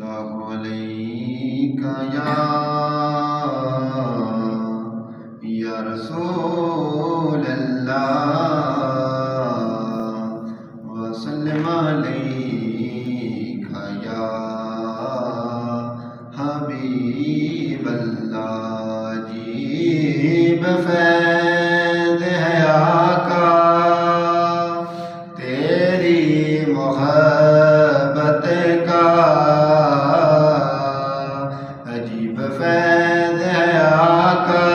الله عليك يا رسول الله وسلم عليك يا حبيب الله جیب فیض ہے آقا تیری محبت کا عجیب فیض ہے آقا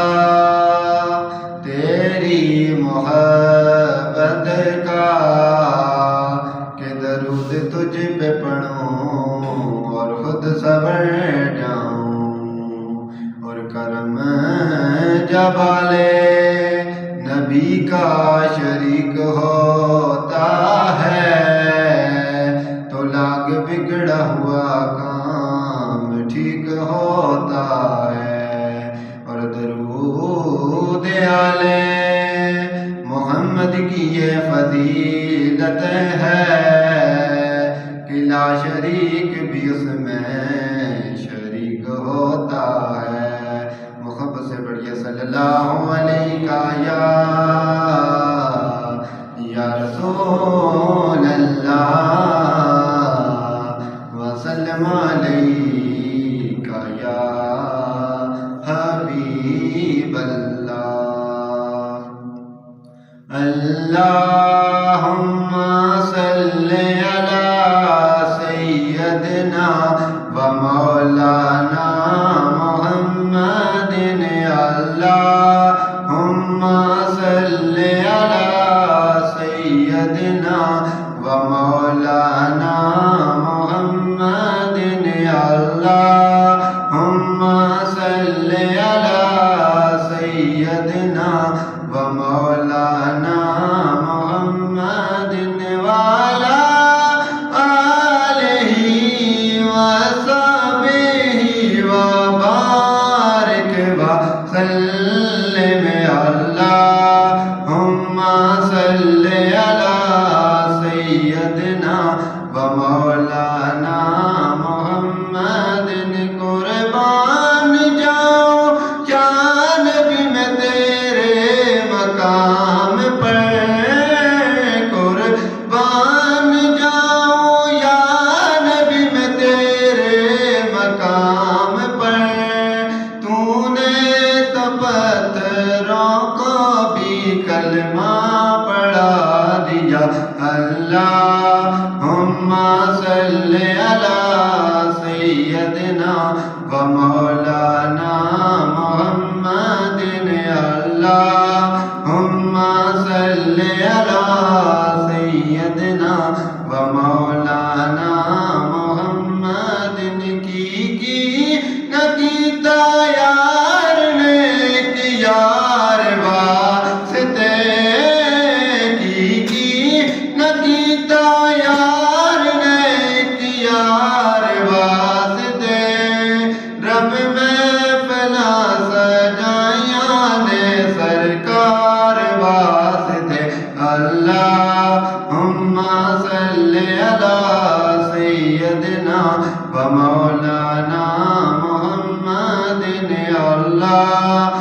تیری محبت کا کہ درود تجھ پہ پڑھوں اور خود سبر جاؤں اور کرم جب والے نبی کا شریک ہوتا ہے تو لاگ بگڑا ہوا کام ٹھیک ہوتا ہے اور درود آلے محمد کی یہ فضیلت ہے کہ لا شریک بھی اس میں شریک ہوتا ہے محبت سے بڑھیا صلی اللہ علیہ یا رسول اللہ وسلم علیک یا حبیب اللہ اللہم صلی علی سیدنا و مولانا محمد اللہم صلی علی سیدنا و مولانا محمد اللہم صلی علی سیدنا و مولانا محمد وعلی آلہ وصحبہ وبارک وسلم اللہم صلی علی سیدنا و مولانا محمد قربان جاؤں یا نبی میں تیرے مقام پر قربان جاؤں یا نبی میں تیرے مقام پر تو نے تو پتھروں کو بھی کلمہ پڑھا دیا اللہم صلی علی سیدنا و مولانا محمد اللہم صلی علی سیدنا و مولانا محمد کی نکیتا یار نے کہ یار واسطے کی نکیتا یار نے کہ یار واسطے رب میں فلا سجائیاں نے سرکار واسطے اللہم صلی علی سیدنا و مولانا محمد اللہ